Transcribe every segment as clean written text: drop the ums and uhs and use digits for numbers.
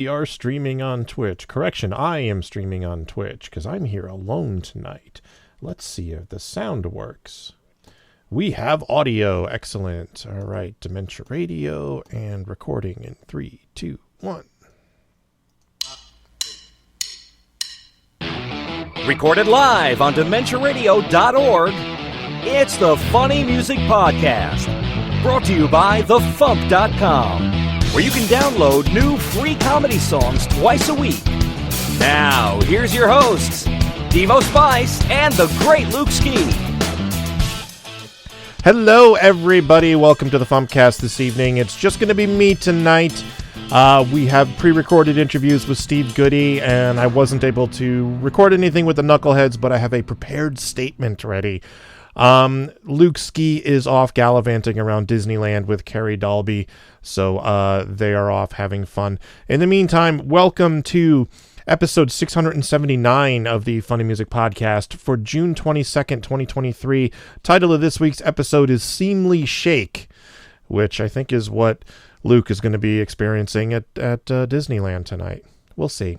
We are streaming on Twitch. Correction, I am streaming on Twitch because I'm here alone tonight. Let's see if the sound works. We have audio. Excellent. All right, Dementia Radio and recording in 3, 2, 1. Recorded live on DementiaRadio.org, it's the Funny Music Podcast, brought to you by FuMP.com, where you can download new free comedy songs twice a week. Now, here's your hosts, Devo Spice and the great Luke Ski. Hello, everybody. Welcome to the FuMPCast this evening. It's just going to be me tonight. We have pre-recorded interviews with Steve Goodie, and I wasn't able to record anything with the Knuckelheadz, but I have a prepared statement ready. Luke Ski is off gallivanting around Disneyland with Carrie Dalby, so they are off having fun. In the meantime, welcome to episode 679 of the Funny Music Podcast for June 22nd, 2023. Title of this week's episode is Seemly Shake, which I think is what Luke is going to be experiencing at Disneyland tonight. We'll see.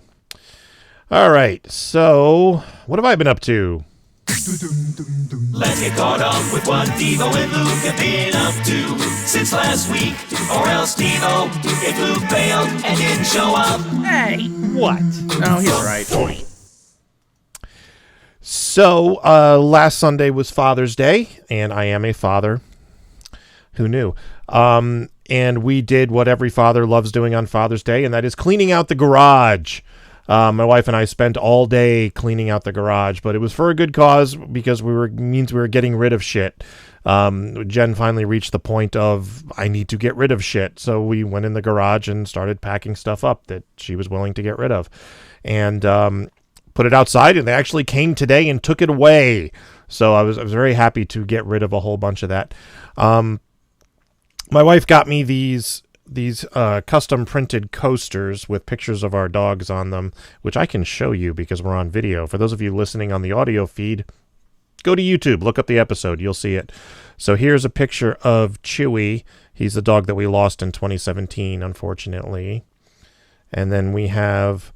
All right, so what have I been up to? Let's get caught up with what Devo and Luke have been up to since last week. Or else Devo, if Luke failed and didn't show up. Hey, what? Oh, he's right. So, last Sunday was Father's Day, and I am a father. Who knew? And we did what every father loves doing on Father's Day, and that is cleaning out the garage. My wife and I spent all day cleaning out the garage, but it was for a good cause because we were getting rid of shit. Jen finally reached the point of, I need to get rid of shit. So we went in the garage and started packing stuff up that she was willing to get rid of. And put it outside, and they actually came today and took it away. So I was very happy to get rid of a whole bunch of that. My wife got me these custom printed coasters with pictures of our dogs on them, which I can show you because we're on video. For those of you listening on the audio feed, go to YouTube, look up the episode, you'll see it. So here's a picture of Chewy. He's the dog that we lost in 2017, unfortunately. And then we have,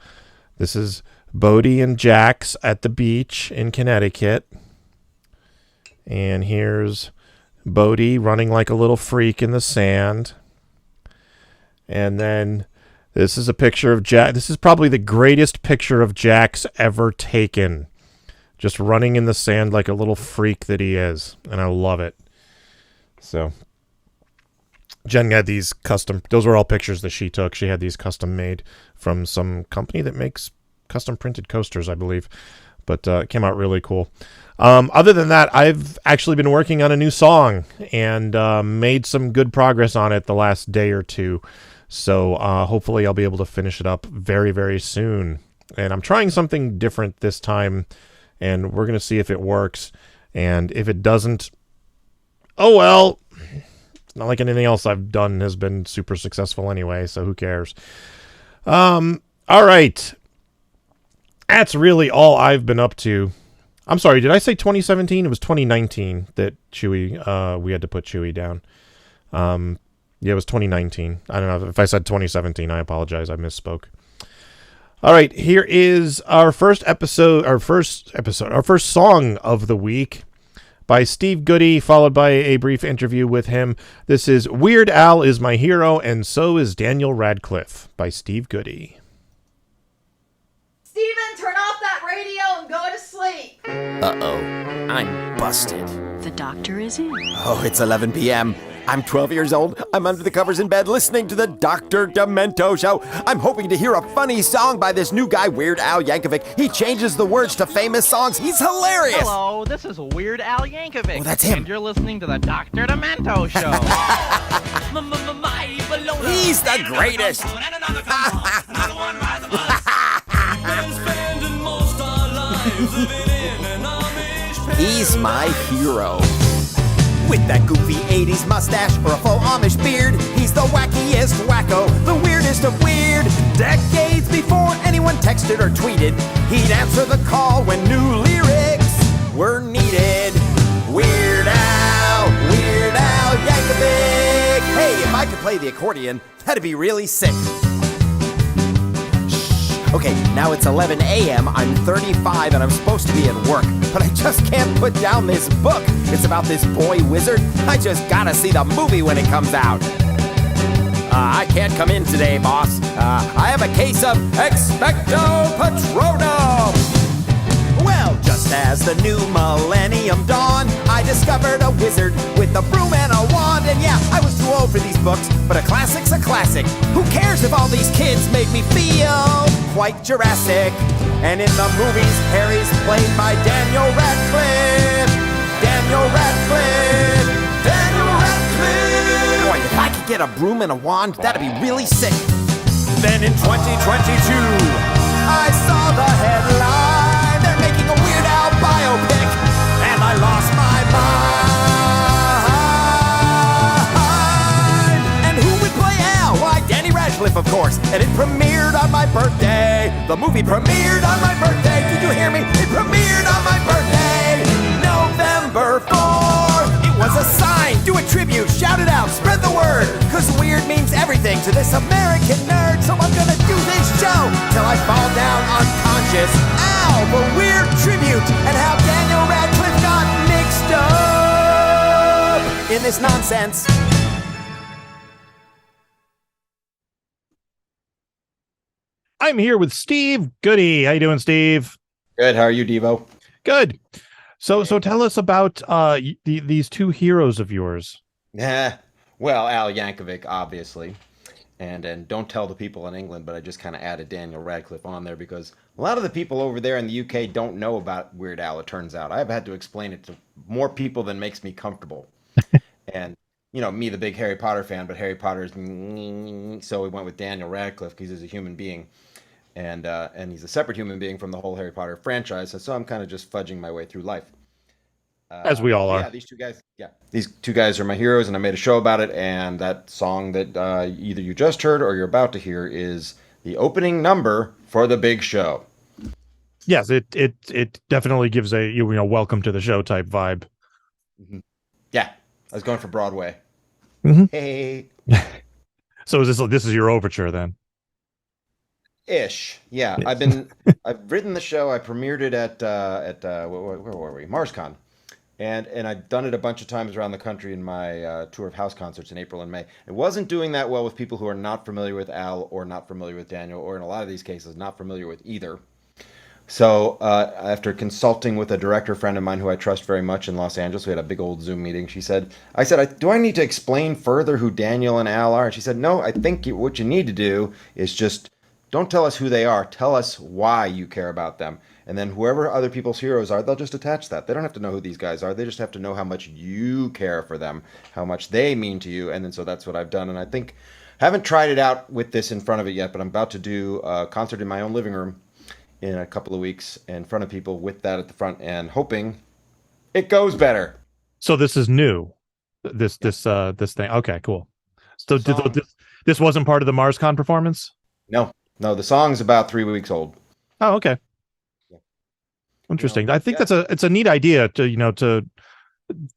this is Bodie and Jax at the beach in Connecticut. And here's Bodie running like a little freak in the sand. And then this is a picture of Jack. This is probably the greatest picture of Jax ever taken. Just running in the sand like a little freak that he is. And I love it. So Jen had these custom, those were all pictures that she took. She had these custom made from some company that makes custom printed coasters, I believe. But it came out really cool. Other than that, I've actually been working on a new song and made some good progress on it the last day or two. So hopefully I'll be able to finish it up very, very soon. And I'm trying something different this time, and we're going to see if it works. And if it doesn't, oh well. It's not like anything else I've done has been super successful anyway, so who cares? All right. That's really all I've been up to. I'm sorry, did I say 2017? It was 2019 that Chewy, we had to put Chewy down. Yeah, it was 2019. I don't know if I said 2017. I apologize. I misspoke. All right, here is our first song of the week by Steve Goodie, followed by a brief interview with him. This is Weird Al Is My Hero, and So Is Daniel Radcliffe by Steve Goodie. Steven, turn off that radio and go to sleep. Uh-oh, I'm busted. The doctor is in. Oh, it's 11 p.m. I'm 12 years old. I'm under the covers in bed listening to the Dr. Demento show. I'm hoping to hear a funny song by this new guy, Weird Al Yankovic. He changes the words to famous songs. He's hilarious. Hello, this is Weird Al Yankovic. Oh, that's him. And you're listening to the Dr. Demento show. He's the greatest. He's my hero. With that goofy 80s mustache or a faux Amish beard, he's the wackiest wacko, the weirdest of weird. Decades before anyone texted or tweeted, he'd answer the call when new lyrics were needed. Weird Al Yankovic. Hey, if I could play the accordion, that'd be really sick. Okay, now it's 11 a.m., I'm 35, and I'm supposed to be at work, but I just can't put down this book. It's about this boy wizard. I just gotta see the movie when it comes out. I can't come in today, boss. I have a case of Expecto Patronum. Well, just as the new millennium dawned, I discovered a wizard with a broom and a wand. And yeah, I was too old for these books, but a classic's a classic. Who cares if all these kids make me feel quite Jurassic? And in the movies, Harry's played by Daniel Radcliffe. Daniel Radcliffe. Daniel Radcliffe. Boy, if I could get a broom and a wand, that'd be really sick. Then in 2022, I saw the headline. They're making a Weird Al biopic, and I lost my mind. And who would play Al? Why, Danny Radcliffe, of course. And it premiered on my birthday. The movie premiered on my birthday. Did you hear me? It premiered on my birthday. November 4th. It was a sign. Do a tribute. Shout it out. Spread the word. Cause weird means everything to this American nerd. So I'm gonna do this show till I fall down unconscious. Ow, the weird tribute and how Daniel Radcliffe got mixed up in this nonsense. I'm here with Steve Goodie. How you doing, Steve? Good. How are you, Devo? Good. So tell us about these two heroes of yours. Well, Al Yankovic, obviously. And don't tell the people in England, but I just kind of added Daniel Radcliffe on there because a lot of the people over there in the UK don't know about Weird Al, it turns out. I've had to explain it to more people than makes me comfortable. And, you know, me, the big Harry Potter fan, but Harry Potter's... So we went with Daniel Radcliffe because he's a human being. And he's a separate human being from the whole Harry Potter franchise. So I'm kind of just fudging my way through life. As we all are. Yeah, these two guys are my heroes, and I made a show about it. And that song that either you just heard or you're about to hear is the opening number for the big show. Yes, it definitely gives a welcome to the show type vibe. Mm-hmm. Yeah, I was going for Broadway. Mm-hmm. Hey. So this is your overture then? Ish. Yeah, I've written the show. I premiered it at where were we? MarsCon. And I've done it a bunch of times around the country in my tour of house concerts in April and May. It wasn't doing that well with people who are not familiar with Al or not familiar with Daniel, or in a lot of these cases, not familiar with either. So after consulting with a director friend of mine who I trust very much in Los Angeles, we had a big old Zoom meeting. I said, do I need to explain further who Daniel and Al are? And she said, no, I think what you need to do is just don't tell us who they are. Tell us why you care about them. And then whoever other people's heroes are, they'll just attach that. They don't have to know who these guys are. They just have to know how much you care for them, how much they mean to you. And then so that's what I've done. And I think, haven't tried it out with this in front of it yet, but I'm about to do a concert in my own living room in a couple of weeks in front of people with that at the front and hoping it goes better. So this is new. This thing. Okay, cool. So this wasn't part of the MarsCon performance? No, the song's about 3 weeks old. Oh, okay. Interesting. I think it's a neat idea to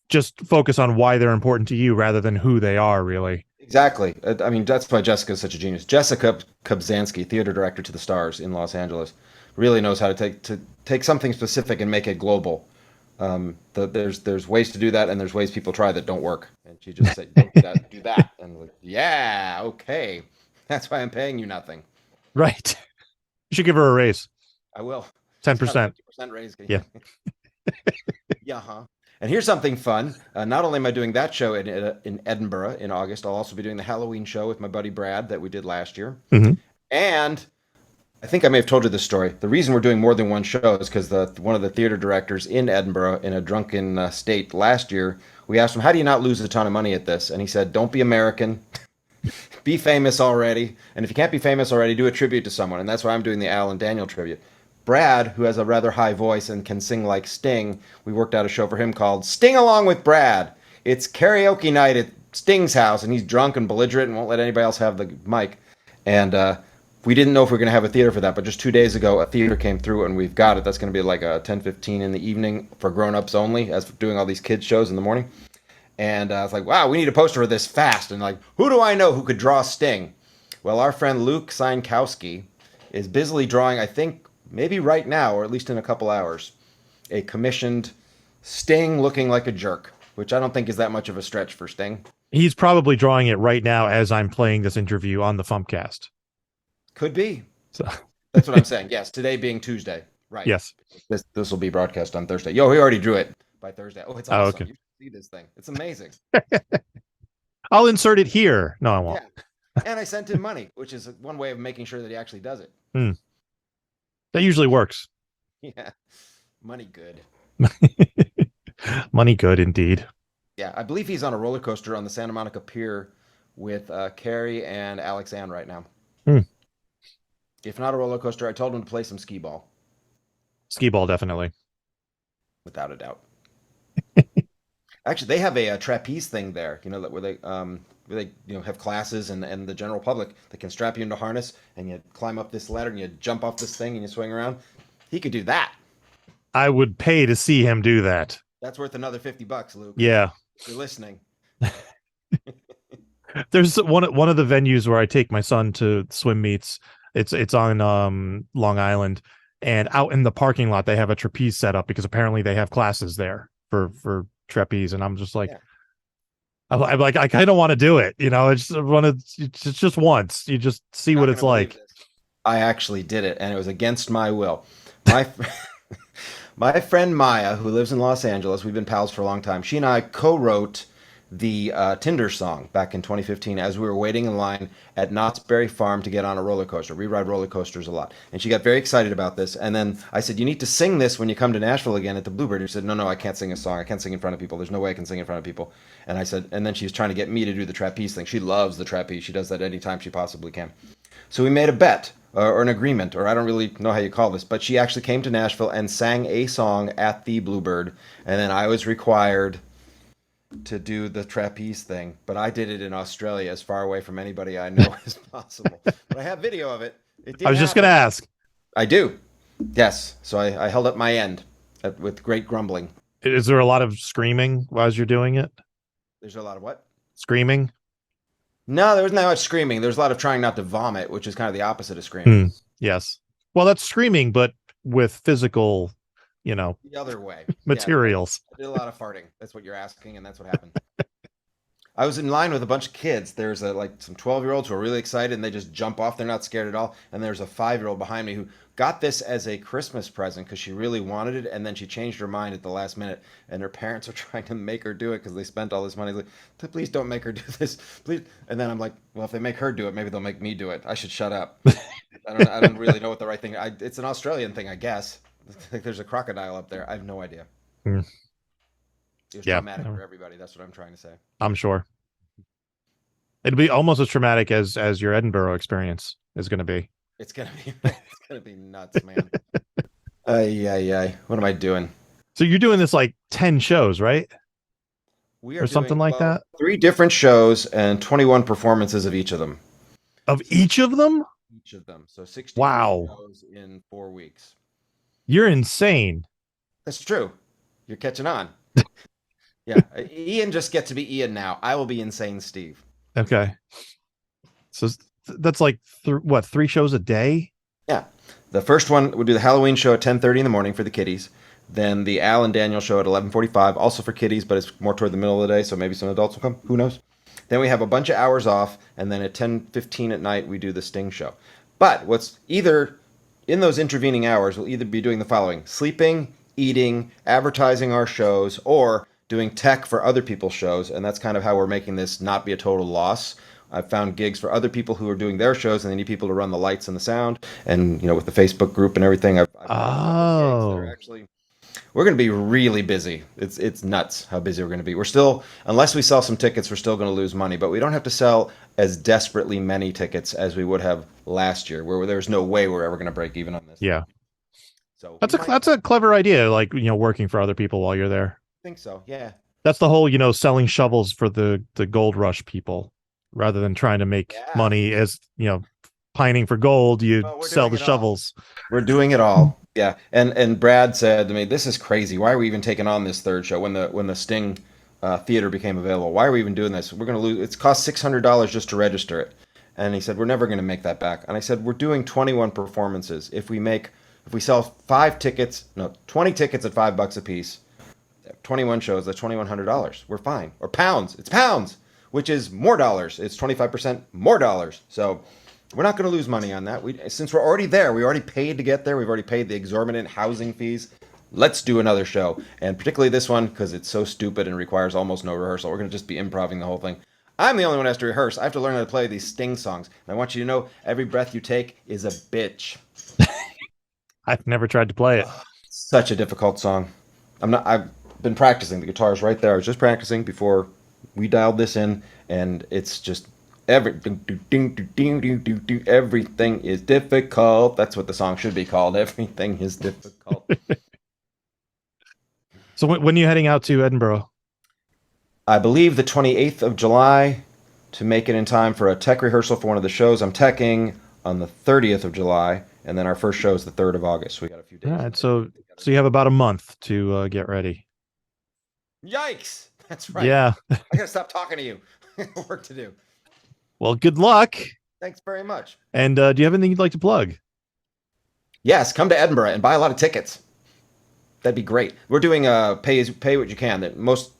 just focus on why they're important to you rather than who they are, really. Exactly. I mean, that's why Jessica's such a genius. Jessica Kobzanski, theater director to the Stars in Los Angeles, really knows how to take something specific and make it global. There's ways to do that, and there's ways people try that don't work. And she just said, don't do that, do that. And I'm like, yeah, okay. That's why I'm paying you nothing. Right. You should give her a raise. I will. 10%. 50% raise. Yeah. Yeah, huh? And here's something fun. Not only am I doing that show in Edinburgh in August, I'll also be doing the Halloween show with my buddy Brad that we did last year. Mm-hmm. And I think I may have told you this story. The reason we're doing more than one show is because one of the theater directors in Edinburgh, in a drunken state last year, we asked him, how do you not lose a ton of money at this? And he said, don't be American. Be famous already. And if you can't be famous already, do a tribute to someone. And that's why I'm doing the Al and Daniel tribute. Brad, who has a rather high voice and can sing like Sting, we worked out a show for him called Sting Along with Brad. It's karaoke night at Sting's house, and he's drunk and belligerent and won't let anybody else have the mic. And we didn't know if we were going to have a theater for that, but just 2 days ago, a theater came through, and we've got it. That's going to be like a 10:15 in the evening for grown-ups only, as doing all these kids shows in the morning. And I was like, wow, we need a poster for this fast. And like, who do I know who could draw Sting? Well, our friend Luke Sienkowski is busily drawing, I think, maybe right now, or at least in a couple hours, a commissioned Sting looking like a jerk, which I don't think is that much of a stretch for Sting. He's probably drawing it right now as I'm playing this interview on the FuMPCast. Could be. So that's what I'm saying. Yes, today being Tuesday. Right. Yes. This will be broadcast on Thursday. Yo, he already drew it by Thursday. Oh, it's awesome. Oh, okay. You should see this thing. It's amazing. I'll insert it here. No, I won't. Yeah. And I sent him money, which is one way of making sure that he actually does it. That usually works. Yeah. Money good. Money good indeed. Yeah, I believe he's on a roller coaster on the Santa Monica Pier with Carrie and Alex Ann right now. If not a roller coaster, I told him to play some skee ball. Skee ball, definitely. Without a doubt. Actually, they have a trapeze thing there, where they have classes and the general public that can strap you into harness and you climb up this ladder and you jump off this thing and you swing around. He could do that. I would pay to see him do that. That's worth another $50, Luke. Yeah. If you're listening. There's one of the venues where I take my son to swim meets. It's on Long Island, and out in the parking lot they have a trapeze set up because apparently they have classes there for trapeze, and I'm just like, I'm like, I kind of want to do it, it's just once you just see what it's like. I actually did it, and it was against my will. My friend Maya, who lives in Los Angeles, we've been pals for a long time. She and I co-wrote the Tinder song back in 2015 as we were waiting in line at Knott's Berry Farm to get on a roller coaster. We ride roller coasters a lot. And she got very excited about this. And then I said, you need to sing this when you come to Nashville again at the Bluebird. She said, no, I can't sing a song. I can't sing in front of people. There's no way I can sing in front of people. And I said, and then she was trying to get me to do the trapeze thing. She loves the trapeze. She does that anytime she possibly can. So we made a bet or an agreement, or I don't really know how you call this, but she actually came to Nashville and sang a song at the Bluebird. And then I was required to do the trapeze thing, but I did it in Australia as far away from anybody I know as possible. But I have video of it. I was just going to ask. I do. Yes. So I held up my end with great grumbling. Is there a lot of screaming while you're doing it? There's a lot of what? Screaming? No, there wasn't that much screaming. There's a lot of trying not to vomit, which is kind of the opposite of screaming. Yes. Well, that's screaming, but with physical, the other way. materials. Yeah, I did a lot of farting. That's what you're asking, and that's what happened. I was in line with a bunch of kids. There's some 12-year-olds who are really excited, and they just jump off. They're not scared at all. And there's a 5-year-old behind me who got this as a Christmas present because she really wanted it, and then she changed her mind at the last minute. And her parents are trying to make her do it because they spent all this money. Like, please don't make her do this, please. And then I'm like, well, if they make her do it, maybe they'll make me do it. I should shut up. I don't really know what the right thing. It's an Australian thing, I guess. Like there's a crocodile up there. I have no idea. It was traumatic for everybody. That's what I'm trying to say. I'm sure. It'll be almost as traumatic as your Edinburgh experience is going to be. It's gonna be nuts, man. What am I doing? So you're doing this like 10 shows, right? We are or something like that. 3 different shows and 21 performances of each of them. Of each of them? Each of them. So 60 shows in 4 weeks. You're insane. That's true. You're catching on. Yeah. Ian just gets to be Ian now. I will be Insane Steve. Okay. So that's like 3 shows a day? Yeah. The first one, we'll do the Halloween show at 10:30 in the morning for the kiddies. Then the Al and Daniel show at 11:45, also for kiddies, but it's more toward the middle of the day, so maybe some adults will come. Who knows? Then we have a bunch of hours off, and then at 10:15 at night, we do the Sting show. But what's either in those intervening hours, we'll either be doing the following: sleeping, eating, advertising our shows, or doing tech for other people's shows. And that's kind of how we're making this not be a total loss. I've found gigs for other people who are doing their shows, and they need people to run the lights and the sound. And, with the Facebook group and everything, I've gigs that are actually, we're going to be really busy. It's nuts how busy we're going to be. We're still, unless we sell some tickets, we're still going to lose money, but we don't have to sell as desperately many tickets as we would have last year, where there's no way we're ever going to break even on this. Yeah. So that's a clever idea. Like, working for other people while you're there. I think so. Yeah. That's the whole, selling shovels for the gold rush people, rather than trying to make money as, pining for gold, you sell the shovels. We're doing it all. Yeah. And Brad said to me, this is crazy. Why are we even taking on this third show when the Sting theater became available? Why are we even doing this? We're going to lose. It's cost $600 just to register it. And he said, we're never going to make that back. And I said, we're doing 21 performances. If we sell 20 tickets at $5 a piece, 21 shows, that's $2,100. We're fine. Or pounds. It's pounds, which is more dollars. It's 25% more dollars. So we're not going to lose money on that. Since we're already there, we already paid to get there. We've already paid the exorbitant housing fees. Let's do another show. And particularly this one, because it's so stupid and requires almost no rehearsal. We're going to just be improvising the whole thing. I'm the only one who has to rehearse. I have to learn how to play these Sting songs. And I want you to know, every breath you take is a bitch. I've never tried to play it. Such a difficult song. I've been practicing. The guitar's right there. I was just practicing before we dialed this in, and it's just everything is difficult. That's what the song should be called. Everything is difficult. So when are you heading out to Edinburgh? I believe the 28th of July to make it in time for a tech rehearsal for one of the shows. I'm teching on the 30th of July, and then our first show is the 3rd of August. So we got a few days. All right, so you have about a month to get ready. Yikes! That's right. Yeah. I gotta stop talking to you. Work to do. Well, good luck. Thanks very much. And do you have anything you'd like to plug? Yes, come to Edinburgh and buy a lot of tickets. That'd be great. We're doing pay what you can.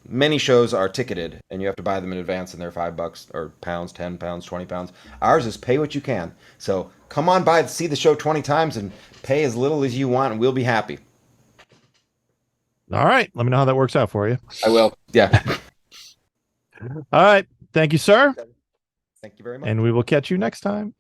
Many shows are ticketed, and you have to buy them in advance, and they're $5 or pounds, 10 pounds, 20 pounds. Ours is pay what you can. So come on by to see the show 20 times and pay as little as you want, and we'll be happy. All right. Let me know how that works out for you. I will. Yeah. All right. Thank you, sir. Thank you very much. And we will catch you next time.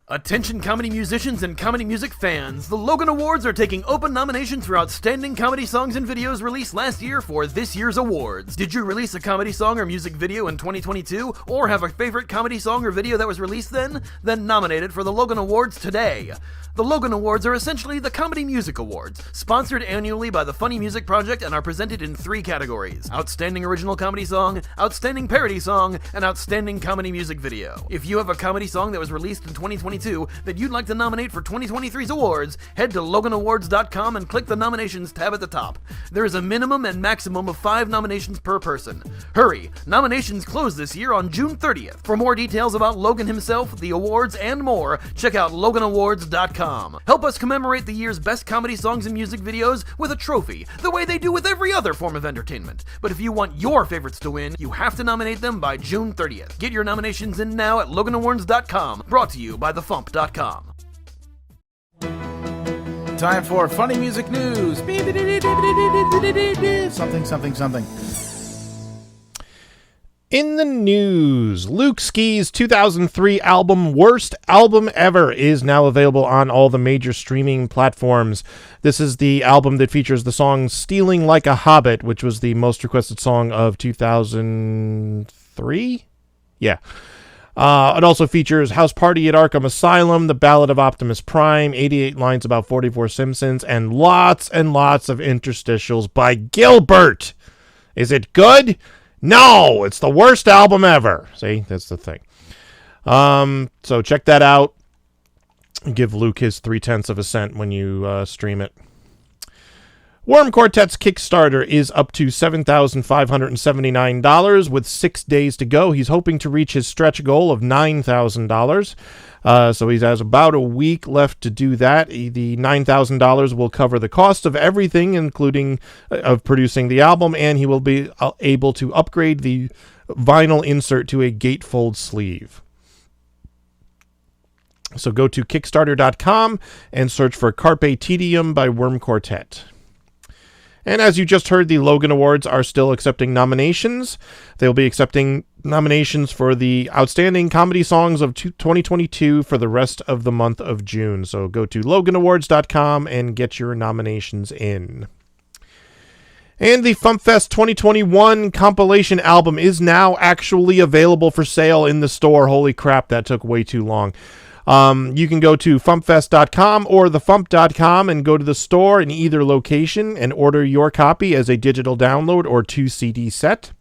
Attention comedy musicians and comedy music fans. The Logan Awards are taking open nominations for outstanding comedy songs and videos released last year for this year's awards. Did you release a comedy song or music video in 2022, or have a favorite comedy song or video that was released then? Then nominate it for the Logan Awards today. The Logan Awards are essentially the Comedy Music Awards, sponsored annually by the Funny Music Project, and are presented in 3 categories: Outstanding Original Comedy Song, Outstanding Parody Song, and Outstanding Comedy Music Video. If you have a comedy song that was released in 2022 that you'd like to nominate for 2023's awards, head to LoganAwards.com and click the nominations tab at the top. There is a minimum and maximum of 5 nominations per person. Hurry! Nominations close this year on June 30th. For more details about Logan himself, the awards, and more, check out LoganAwards.com. Help us commemorate the year's best comedy songs and music videos with a trophy, the way they do with every other form of entertainment. But if you want your favorites to win, you have to nominate them by June 30th. Get your nominations in now at LoganAwards.com, brought to you by FuMP.com. Time for funny music news. Something. In the news, Luke Ski's 2003 album Worst Album Ever is now available on all the major streaming platforms. This is the album that features the song Stealing Like a Hobbit, which was the most requested song of 2003? Yeah. It also features House Party at Arkham Asylum, The Ballad of Optimus Prime, 88 Lines About 44 Simpsons, and lots of interstitials by Gilbert. Is it good? No, it's the worst album ever. See, that's the thing. So check that out. Give Luke his 0.3 of a cent when you stream it. Worm Quartet's Kickstarter is up to $7,579 with 6 days to go. He's hoping to reach his stretch goal of $9,000. So he has about a week left to do that. The $9,000 will cover the cost of everything, including of producing the album, and he will be able to upgrade the vinyl insert to a gatefold sleeve. So go to Kickstarter.com and search for Carpe Tedium by Worm Quartet. And as you just heard, the Logan Awards are still accepting nominations. They'll be accepting nominations for the Outstanding Comedy Songs of 2022 for the rest of the month of June. So go to LoganAwards.com and get your nominations in. And the FuMPFest 2021 compilation album is now actually available for sale in the store. Holy crap, that took way too long. You can go to FuMPFest.com or thefump.com and go to the store in either location and order your copy as a digital download or 2 CD set.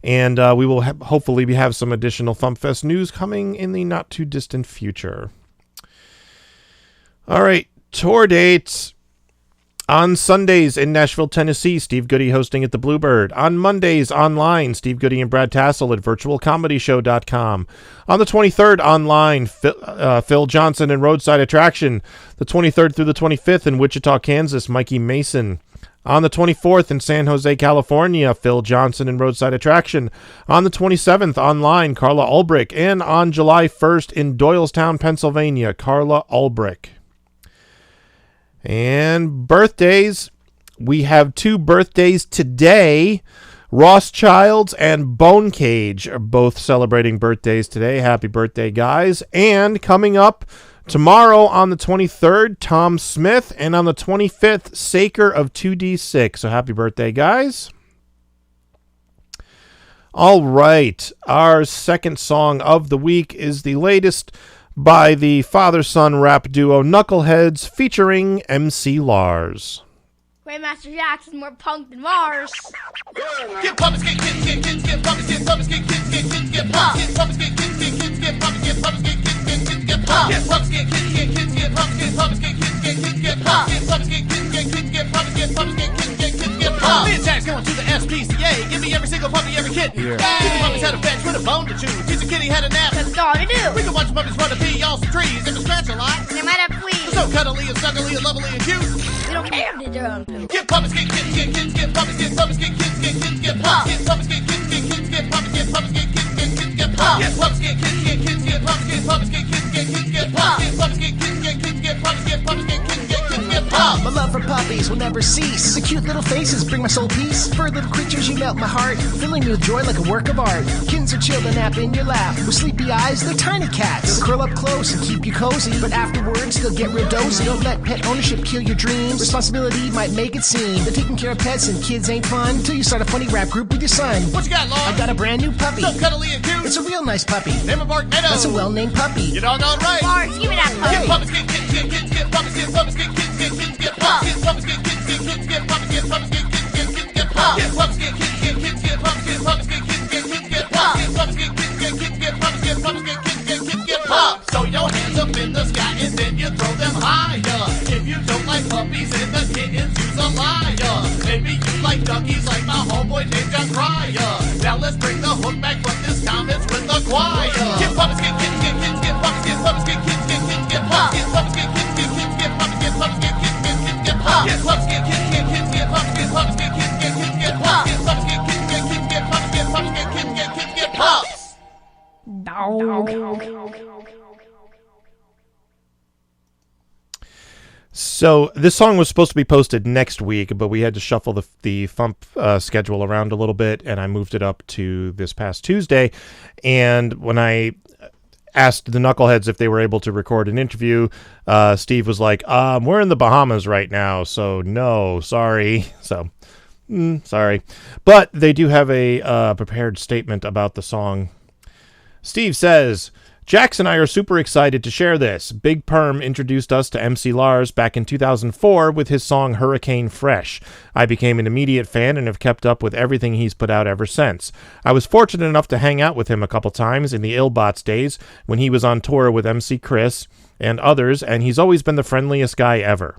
And we will hopefully have some additional FuMPFest news coming in the not too distant future. All right, tour dates. On Sundays in Nashville, Tennessee, Steve Goodie hosting at the Bluebird. On Mondays online, Steve Goodie and Brad Tassel at virtualcomedyshow.com. On the 23rd online, Phil Johnson and Roadside Attraction. The 23rd through the 25th in Wichita, Kansas, Mikey Mason. On the 24th in San Jose, California, Phil Johnson and Roadside Attraction. On the 27th online, Carla Ulbrich. And on July 1st in Doylestown, Pennsylvania, Carla Ulbrich. And birthdays, we have 2 birthdays today. Rothschilds and Bonecage are both celebrating birthdays today. Happy birthday, guys. And coming up tomorrow on the 23rd, Tom Smith. And on the 25th, Saker of 2D6. So happy birthday, guys. All right. Our second song of the week is the latest by the father-son rap duo Knuckelheadz featuring MC Lars. Grandmaster Jackson more punk than Mars. Get puppies, get kids, get kids, get puppies, get puppies, get kids, get kids, get puppies, get puppies, get kids, get kids, get puppies, get puppies, get kids, get kids, get puppies, get puppies, get kids, get kids, get puppies, get puppies, get kids, get kids, get puppies, get puppies, get kids, get kids, get puppies, get puppies, get kids, get kids, get puppies. Me and Jack's going to the SPCA. Give me every single puppy, every kitten. Teasing puppies had a bench with a bone to chew. Teasing kitty had a nap. That's all to do. We can watch puppies run to pee on some trees. If they scratch a lot, They might have fleas. so cuddly and snuggly and lovely and cute. We don't care if they do them too. Get puppies, get kids, get kids, get puppies, get puppies, get kids, get kids, get puppies, get puppies, get kids, get kids, get puppies, get puppies, get kids, get kids, get puppies, get puppies, get kids, get kids, get puppies, get puppies, get kids, get kids, get puppies, get puppies, get kids, get kids, get puppies, get puppies, get kids, get kids, get puppies. My love for puppies will never cease. The cute little faces bring my soul peace. Fur little creatures, you melt my heart, filling me with joy like a work of art. Kittens are chilled and nap in your lap. With sleepy eyes, they're tiny cats. They'll curl up close and keep you cozy, but afterwards they'll get real dozy. Don't let pet ownership kill your dreams. Responsibility might make it seem that taking care of pets and kids ain't fun until you start a funny rap group with your son. What you got, Lord? I got a brand new puppy. So cuddly and cute. It's a real nice puppy. Name of Bark Meadow. That's a well-named puppy. You don't know it right. Lars, give me that puppy. Get puppies, get kids, get kids, get puppies, get puppies, get kids, get kids, get puppies, get puppies, get kids, get kids, get puppies, get puppies, get kids, get kids, get puppies, get puppies, get kids, get kids, get puppies, get puppies, get kids, get kids, get puppies, get puppies, get kids, get kids, get puppies, get puppies, get kids, get kids, get puppies. Throw your hands up in the sky and then you throw them higher. If you don't like puppies and the kittens, you's a liar. Maybe you like duckies like my homeboy named John Cryer. Now let's bring the hook back, but this time it's with the choir. Get puppies, get kids, get kids, get puppies, get puppies, get kids, get kids, get puppies, get puppies, get kids, get kids, get puppies, get puppies, get kids, get kids, get puppies, get puppies, get kids, get kids, get puppies, get puppies, get kids, get kids, get puppies, get puppies, get kids, get kids, get puppies, get puppies, get kids, get kids, get puppies. So this song was supposed to be posted next week, but we had to shuffle the FuMP schedule around a little bit, and I moved it up to this past Tuesday. And when I asked the Knuckleheads if they were able to record an interview, Steve was like, we're in the Bahamas right now, so no, sorry. So, sorry. But they do have a prepared statement about the song. Steve says, Jax and I are super excited to share this. Big Perm introduced us to MC Lars back in 2004 with his song Hurricane Fresh. I became an immediate fan and have kept up with everything he's put out ever since. I was fortunate enough to hang out with him a couple times in the Illbots days when he was on tour with MC Chris and others, and he's always been the friendliest guy ever.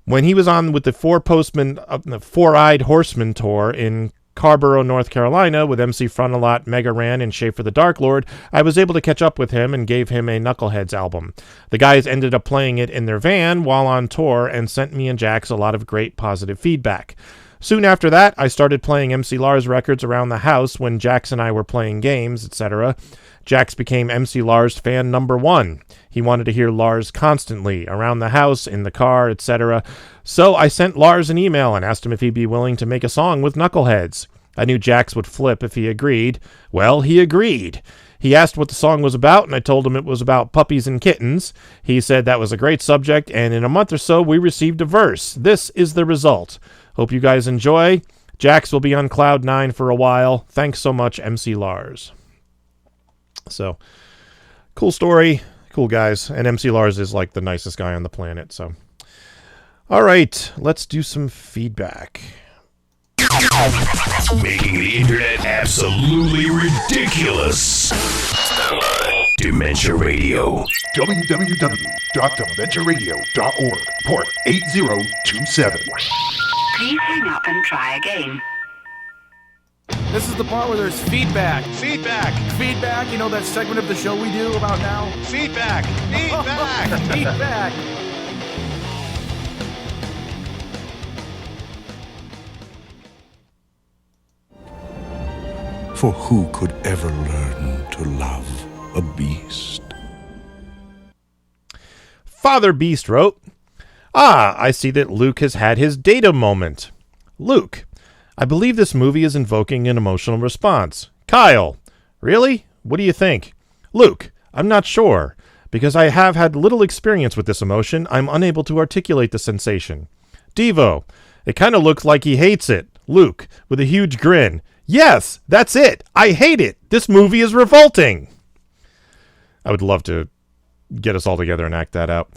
When he was on with the Four-Eyed Horseman tour in Carborough, North Carolina, with MC Frontalot, Mega Ran, and Schaefer the Dark Lord, I was able to catch up with him and gave him a Knuckleheadz album. The guys ended up playing it in their van while on tour and sent me and Jax a lot of great positive feedback. Soon after that, I started playing MC Lars records around the house when Jax and I were playing games, etc. Jax became MC Lars fan number 1. He wanted to hear Lars constantly, around the house, in the car, etc. So I sent Lars an email and asked him if he'd be willing to make a song with Knuckleheadz. I knew Jax would flip if he agreed. Well, he agreed. He asked what the song was about, and I told him it was about puppies and kittens. He said that was a great subject, and in a month or so, we received a verse. This is the result. Hope you guys enjoy. Jax will be on Cloud 9 for a while. Thanks so much, MC Lars. So, cool story. Cool guys. And MC Lars is like the nicest guy on the planet. So, all right, let's do some feedback. Making the internet absolutely ridiculous. Dementia Radio. www.dementiaradio.org. Port 8027. Please hang up and try again. This is the part where there's feedback. Feedback. Feedback, you know that segment of the show we do about now? Feedback. Feedback. Feedback. For who could ever learn to love a beast? Father Beast wrote, I see that Luke has had his data moment. Luke, I believe this movie is invoking an emotional response. Kyle, really? What do you think? Luke, I'm not sure. Because I have had little experience with this emotion, I'm unable to articulate the sensation. Devo, it kind of looks like he hates it. Luke, with a huge grin. Yes, that's it. I hate it. This movie is revolting. I would love to get us all together and act that out.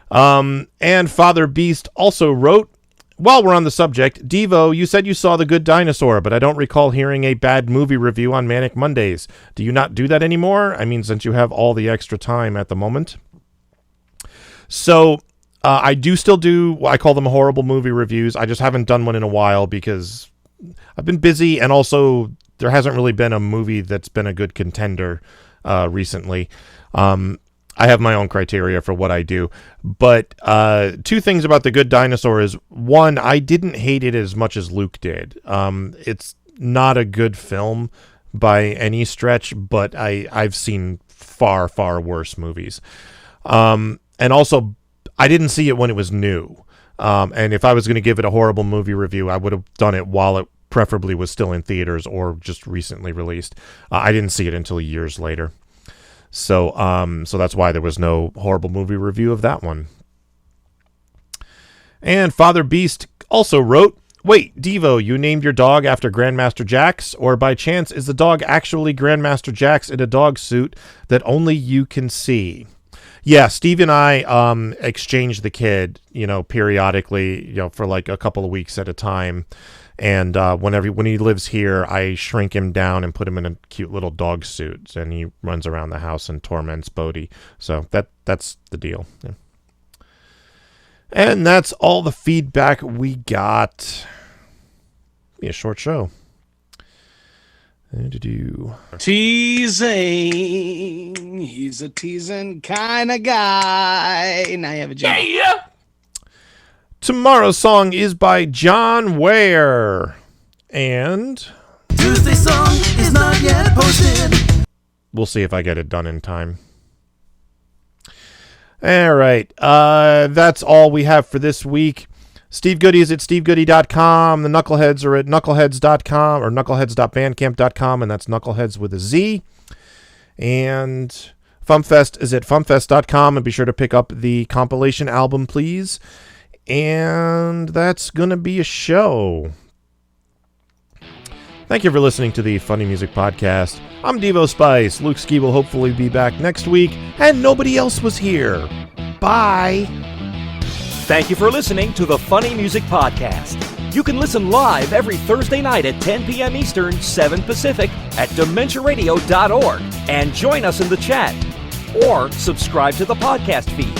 And Father Beast also wrote, while we're on the subject, Devo, you said you saw The Good Dinosaur, but I don't recall hearing a bad movie review on Manic Mondays. Do you not do that anymore? I mean, since you have all the extra time at the moment. So, I do still do, I call them horrible movie reviews. I just haven't done one in a while because I've been busy, and also there hasn't really been a movie that's been a good contender recently. I have my own criteria for what I do. But two things about The Good Dinosaur is, one, I didn't hate it as much as Luke did. It's not a good film by any stretch, but I've seen far, far worse movies. And also, I didn't see it when it was new. And if I was going to give it a horrible movie review, I would have done it while it preferably was still in theaters or just recently released. I didn't see it until years later. So that's why there was no horrible movie review of that one. And Father Beast also wrote, wait, Devo, you named your dog after Grandmaster Jax? Or by chance, is the dog actually Grandmaster Jax in a dog suit that only you can see? Yeah, Steve and I exchange the kid, periodically, for like a couple of weeks at a time. And when he lives here, I shrink him down and put him in a cute little dog suit, and he runs around the house and torments Bodhi. So that's the deal. Yeah. And that's all the feedback we got. Be a short show. Teasing. He's a teasing kind of guy. Now you have a job. Yeah. Tomorrow's song is by John Ware. And Tuesday's song is not yet posted. We'll see if I get it done in time. All right. That's all we have for this week. Steve Goodie is at stevegoodie.com. The Knuckleheads are at knuckleheads.com or knuckleheads.bandcamp.com, and that's Knuckleheads with a Z. And FuMPFest is at FuMPFest.com, and be sure to pick up the compilation album, please. And that's going to be a show. Thank you for listening to the Funny Music Podcast. I'm Devo Spice. Luke Ski will hopefully be back next week, and nobody else was here. Bye. Thank you for listening to the Funny Music Podcast. You can listen live every Thursday night at 10 p.m. Eastern, 7 Pacific at DementiaRadio.org and join us in the chat. Or subscribe to the podcast feed.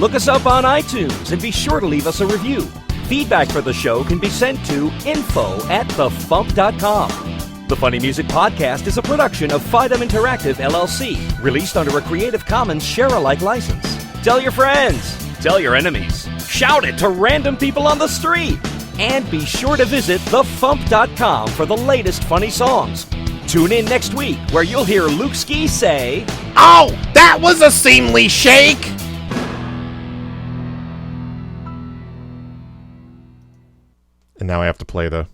Look us up on iTunes and be sure to leave us a review. Feedback for the show can be sent to info@thefump.com. The Funny Music Podcast is a production of Fidem Interactive, LLC, released under a Creative Commons share-alike license. Tell your friends. Tell your enemies. Shout it to random people on the street. And be sure to visit thefump.com for the latest funny songs. Tune in next week where you'll hear Luke Ski say, "Oh, that was a seemly shake!" And now I have to play the...